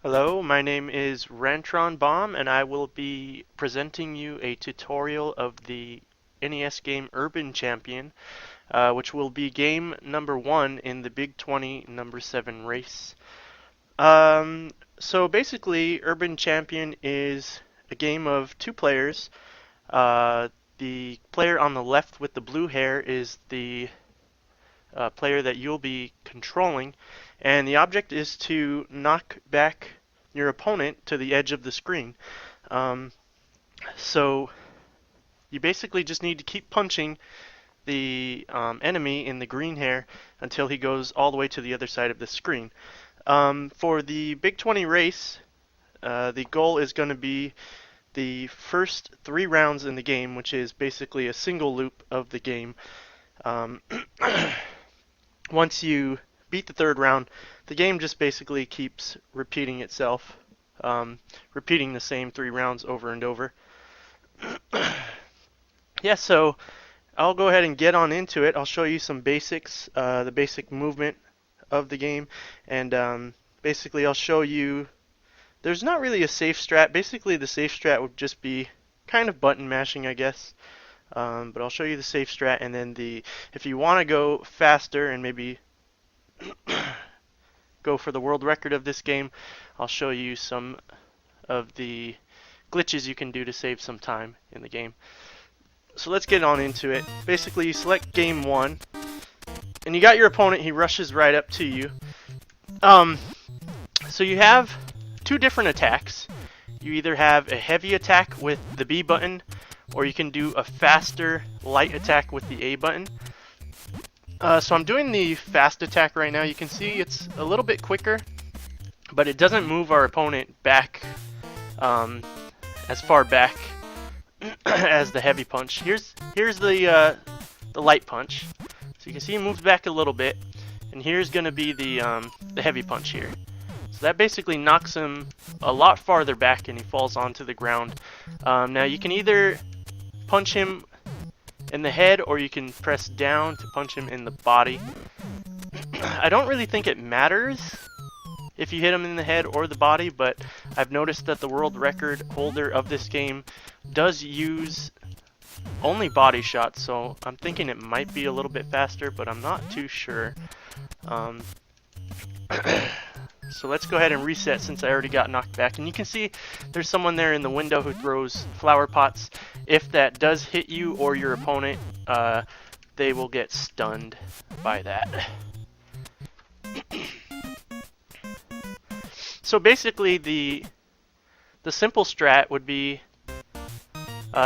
Hello, my name is Rantron Bomb, and I will be presenting you a tutorial of the NES game Urban Champion, which will be game number 1 in the Big 20 number 7 race. So basically, Urban Champion is a game of two players. The player on the left with the blue hair is the player that you'll be controlling, and the object is to knock back your opponent to the edge of the screen. Um, so you basically just need to keep punching the enemy in the green hair until he goes all the way to the other side of the screen. For the Big 20 race, the goal is going to be the first 3 rounds in the game, which is basically a single loop of the game. Um, Once you beat the 3rd round, the game just basically keeps repeating itself, repeating the same 3 rounds over and over. Yeah, so I'll go ahead and get on into it. I'll show you some basics, the basic movement of the game, and basically I'll show you, there's not really a safe strat. Basically the safe strat would just be kind of button mashing, I guess. But I'll show you the safe strat, and then if you want to go faster and maybe go for the world record of this game, I'll show you some of the glitches you can do to save some time in the game. So let's get on into it. Basically, you select game 1, and you got your opponent. He rushes right up to you. So you have 2 different attacks. You either have a heavy attack with the B button, or you can do a faster light attack with the A button. So I'm doing the fast attack right now. You can see it's a little bit quicker, but it doesn't move our opponent back as far back as the heavy punch. Here's the light punch. So you can see he moves back a little bit, and here's going to be the heavy punch here. So that basically knocks him a lot farther back, and he falls onto the ground. Now you can either punch him in the head, or you can press down to punch him in the body. I don't really think it matters if you hit him in the head or the body, but I've noticed that the world record holder of this game does use only body shots, so I'm thinking it might be a little bit faster, but I'm not too sure. So let's go ahead and reset since I already got knocked back. And you can see there's someone there in the window who throws flower pots. If that does hit you or your opponent, they will get stunned by that. So basically the simple strat would be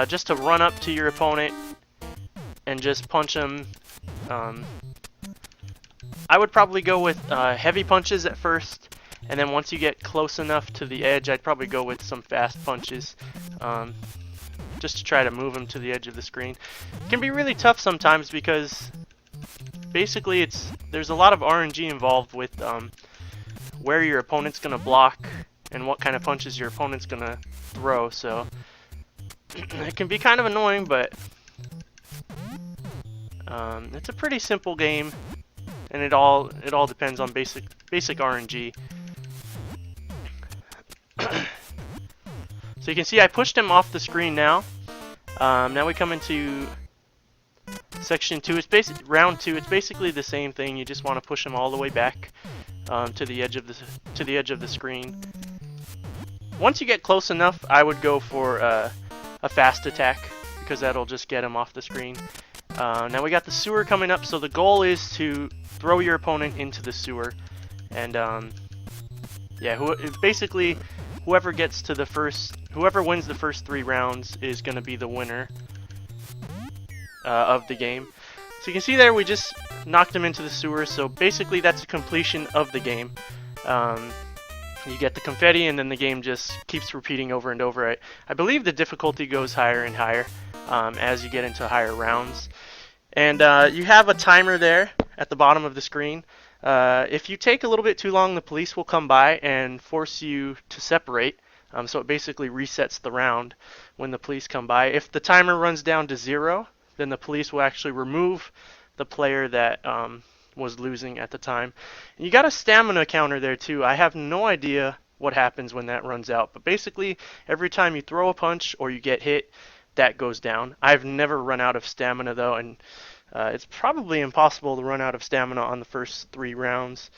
just to run up to your opponent and just punch him. I would probably go with heavy punches at first, and then once you get close enough to the edge, I'd probably go with some fast punches, just to try to move him to the edge of the screen. It can be really tough sometimes because basically there's a lot of RNG involved with where your opponent's going to block and what kind of punches your opponent's going to throw, so it can be kind of annoying, but it's a pretty simple game. And it all depends on basic RNG. So you can see I pushed him off the screen now. Now we come into section 2. It's round 2. It's basically the same thing. You just want to push him all the way back to the edge of the screen. Once you get close enough, I would go for a fast attack because that'll just get him off the screen. Now we got the sewer coming up, so the goal is to throw your opponent into the sewer, and yeah, basically whoever wins the first 3 rounds is going to be the winner of the game. So you can see there we just knocked him into the sewer, so basically that's a completion of the game. You get the confetti, and then the game just keeps repeating over and over. I believe the difficulty goes higher and higher as you get into higher rounds. And you have a timer there at the bottom of the screen. If you take a little bit too long, the police will come by and force you to separate. So it basically resets the round when the police come by. If the timer runs down to 0, then the police will actually remove the player that was losing at the time. And you got a stamina counter there too. I have no idea what happens when that runs out. But basically, every time you throw a punch or you get hit, that goes down. I've never run out of stamina though, and it's probably impossible to run out of stamina on the first 3 rounds.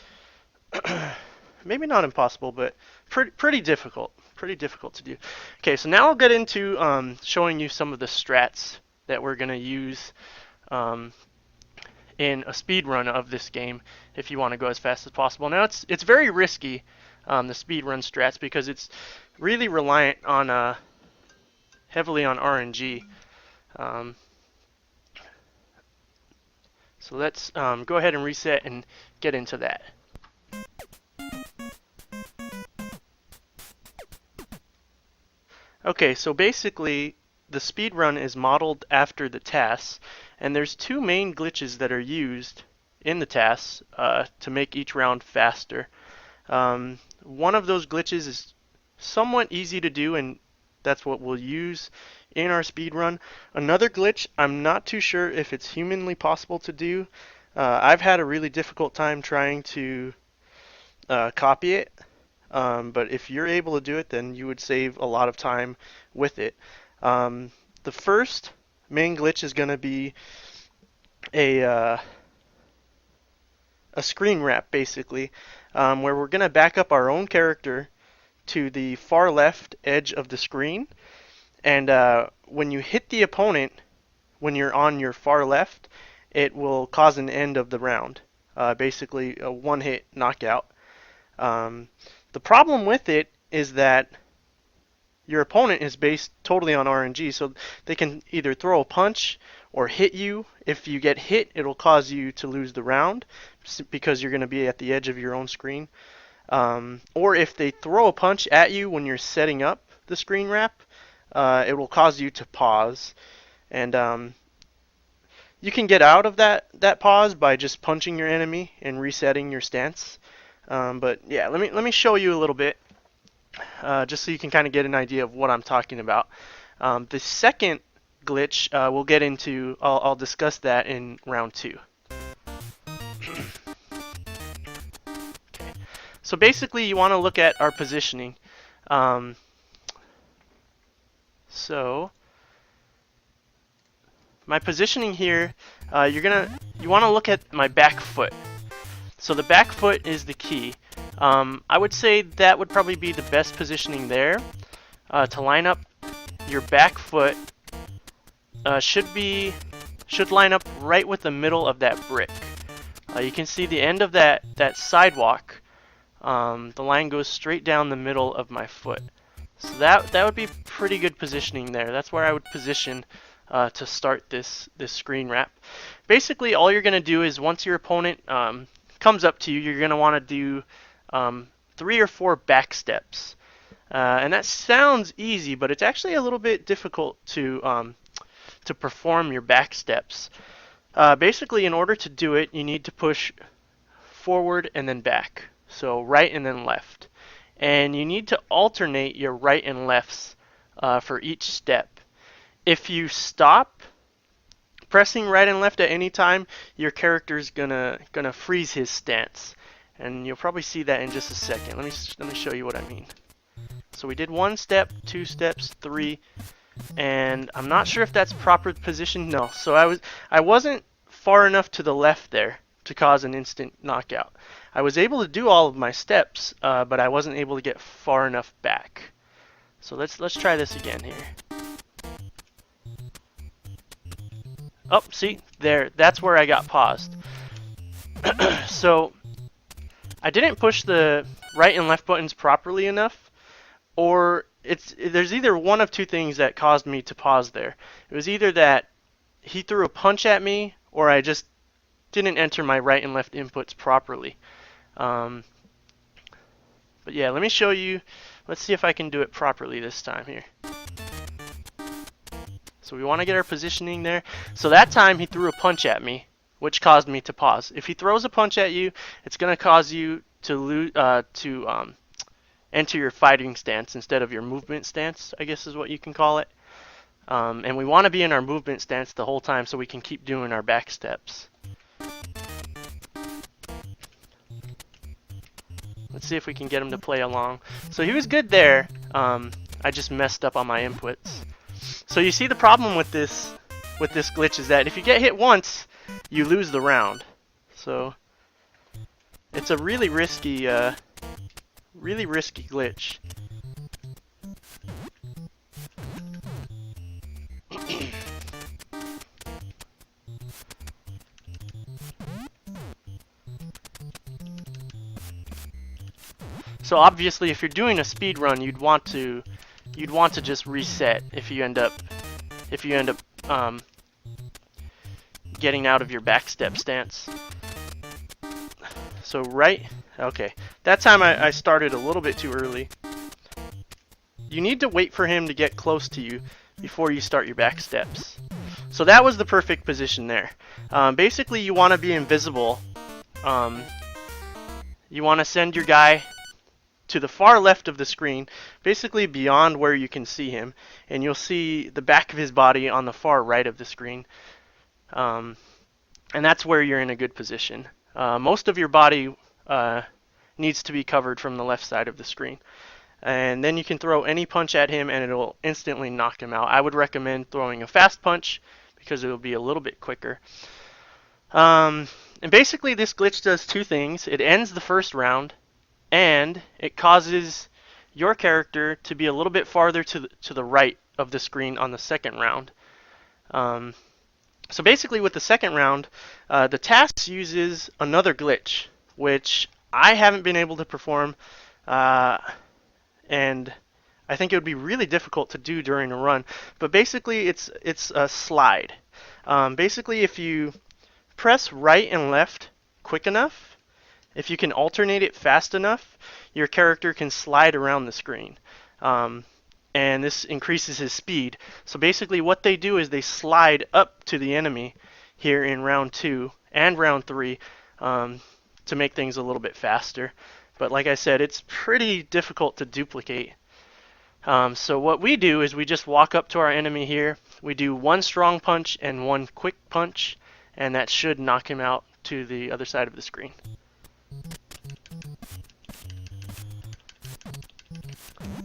Maybe not impossible, but pretty difficult. Pretty difficult to do. Okay, so now I'll get into showing you some of the strats that we're going to use in a speed run of this game if you want to go as fast as possible. Now it's very risky, the speed run strats, because it's really reliant on heavily on RNG. So let's go ahead and reset and get into that. Okay, so basically the speed run is modeled after the TAS, and there's 2 main glitches that are used in the TAS to make each round faster. One of those glitches is somewhat easy to do, and that's what we'll use in our speed run. Another glitch, I'm not too sure if it's humanly possible to do. I've had a really difficult time trying to copy it. But if you're able to do it, then you would save a lot of time with it. The first main glitch is going to be a screen wrap, basically, where we're going to back up our own character to the far left edge of the screen, and when you hit the opponent when you're on your far left, it will cause an end of the round, basically a one-hit knockout. The problem with it is that your opponent is based totally on RNG, so they can either throw a punch or hit you. If you get hit, it'll cause you to lose the round because you're going to be at the edge of your own screen. Or if they throw a punch at you when you're setting up the screen wrap, it will cause you to pause. And you can get out of that pause by just punching your enemy and resetting your stance. But yeah, let me show you a little bit, just so you can kind of get an idea of what I'm talking about. The second glitch we'll get into, I'll discuss that in round 2. Okay. So basically you want to look at our positioning. So my positioning here, you want to look at my back foot. So the back foot is the key. I would say that would probably be the best positioning there. To line up your back foot should line up right with the middle of that brick. You can see the end of that sidewalk. The line goes straight down the middle of my foot. So that would be pretty good positioning there. That's where I would position to start this screen wrap. Basically, all you're going to do is once your opponent comes up to you, you're going to want to do 3 or 4 back steps. And that sounds easy, but it's actually a little bit difficult to perform your back steps. Basically, in order to do it, you need to push forward and then back. So right and then left. And you need to alternate your right and lefts for each step. If you stop pressing right and left at any time, your character's gonna freeze his stance, and you'll probably see that in just a second. Let me show you what I mean. So we did 1 step, 2 steps, 3, and I'm not sure if that's proper position. No, so I wasn't far enough to the left there to cause an instant knockout. I was able to do all of my steps, but I wasn't able to get far enough back. So let's try this again here. Oh, see, there, that's where I got paused. So I didn't push the right and left buttons properly enough, or there's either one of 2 things that caused me to pause there. It was either that he threw a punch at me, or I just didn't enter my right and left inputs properly. But yeah, let me show you. Let's see if I can do it properly this time here. So we want to get our positioning there. So that time he threw a punch at me, which caused me to pause. If he throws a punch at you, it's going to cause you to enter your fighting stance instead of your movement stance, I guess is what you can call it. And we want to be in our movement stance the whole time so we can keep doing our back steps. Let's see if we can get him to play along. So he was good there. I just messed up on my inputs. So you see the problem with this glitch is that if you get hit once, you lose the round. So it's a really risky glitch. So obviously, if you're doing a speed run, you'd want to just reset if you end up getting out of your backstep stance. So okay, that time I started a little bit too early. You need to wait for him to get close to you before you start your back steps. So that was the perfect position there. Basically, you want to be invisible. You want to send your guy to the far left of the screen, basically beyond where you can see him, and you'll see the back of his body on the far right of the screen. And that's where you're in a good position. Most of your body needs to be covered from the left side of the screen. And then you can throw any punch at him and it'll instantly knock him out. I would recommend throwing a fast punch because it'll be a little bit quicker. And basically this glitch does two things. It ends the first round, and it causes your character to be a little bit farther to the right of the screen on the second round. So basically with the second round, the task uses another glitch, which I haven't been able to perform, and I think it would be really difficult to do during a run. But basically it's a slide. Basically if you press right and left quick enough, if you can alternate it fast enough, your character can slide around the screen. And this increases his speed. So basically what they do is they slide up to the enemy here in round 2 and round 3 to make things a little bit faster. But like I said, it's pretty difficult to duplicate. So what we do is we just walk up to our enemy here. We do one strong punch and one quick punch, and that should knock him out to the other side of the screen.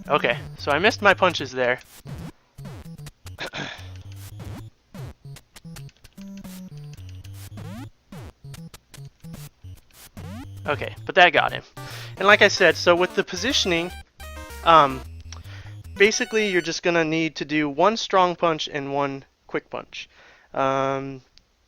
Okay, so I missed my punches there. Okay, but that got him. And like I said, so with the positioning, basically you're just gonna need to do one strong punch and one quick punch. The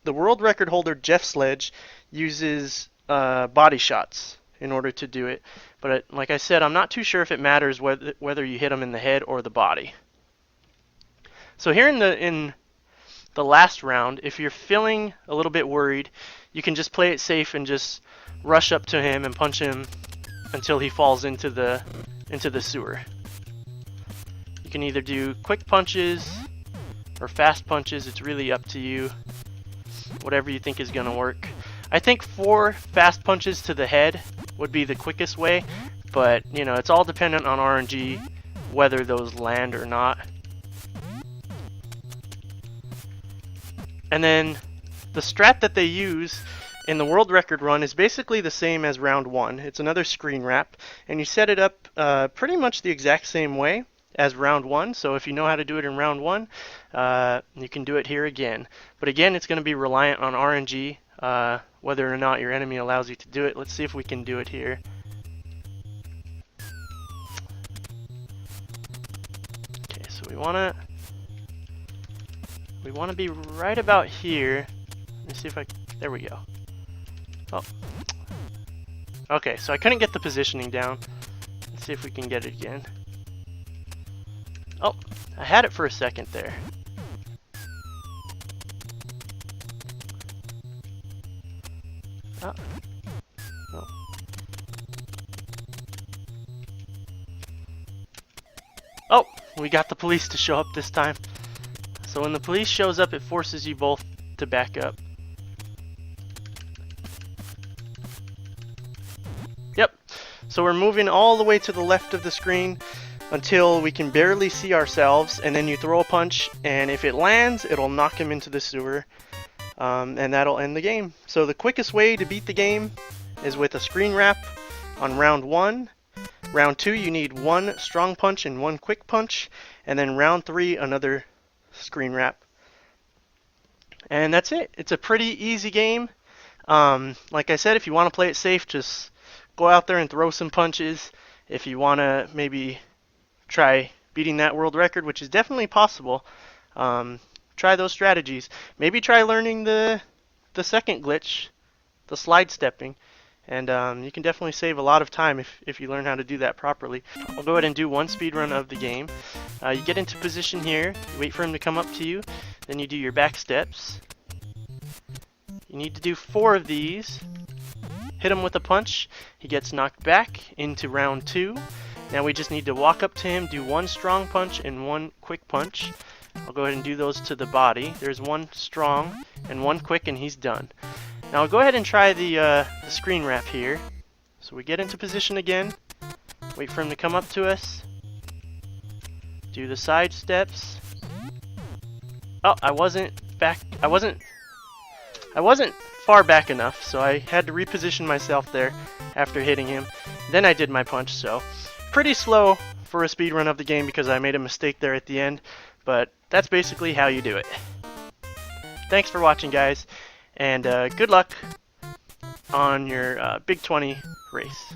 world record holder Jeff Sledge uses body shots in order to do it, but like I said, I'm not too sure if it matters whether you hit him in the head or the body. So here in the last round, if you're feeling a little bit worried, you can just play it safe and just rush up to him and punch him until he falls into the sewer. You can either do quick punches or fast punches. It's really up to you. Whatever you think is going to work. I think 4 fast punches to the head would be the quickest way, but you know, it's all dependent on RNG whether those land or not. And then the strat that they use in the world record run is basically the same as round 1. It's another screen wrap, and you set it up pretty much the exact same way as round 1. So if you know how to do it in round 1, you can do it here again. But again, it's going to be reliant on RNG, whether or not your enemy allows you to do it. Let's see if we can do it here. Okay, so we want to be right about here. Let me see if there we go. Oh. Okay, so I couldn't get the positioning down. Let's see if we can get it again. Oh, I had it for a second there. Oh. Oh. Oh, we got the police to show up this time. So when the police shows up, it forces you both to back up. Yep. So we're moving all the way to the left of the screen until we can barely see ourselves, and then you throw a punch, and if it lands, it'll knock him into the sewer, and that'll end the game. So the quickest way to beat the game is with a screen wrap, on round 1. Round 2, you need 1 strong punch and 1 quick punch. And then round 3, another screen wrap. And that's it. It's a pretty easy game. Like I said, if you want to play it safe, just go out there and throw some punches. If you want to maybe try beating that world record, which is definitely possible, try those strategies. Maybe try learning the second glitch, the slide stepping, and you can definitely save a lot of time if you learn how to do that properly. I'll go ahead and do one speed run of the game. You get into position here, you wait for him to come up to you, then you do your back steps. You need to do 4 of these. Hit him with a punch, he gets knocked back into round 2. Now we just need to walk up to him, do 1 strong punch and 1 quick punch. I'll go ahead and do those to the body. There's 1 strong and 1 quick, and he's done. Now I'll go ahead and try the screen wrap here. So we get into position again, wait for him to come up to us, do the side steps. Oh, I wasn't far back enough, so I had to reposition myself there after hitting him. Then I did my punch, so pretty slow for a speed run of the game because I made a mistake there at the end, but that's basically how you do it. Thanks for watching, guys, and good luck on your Big 20 race.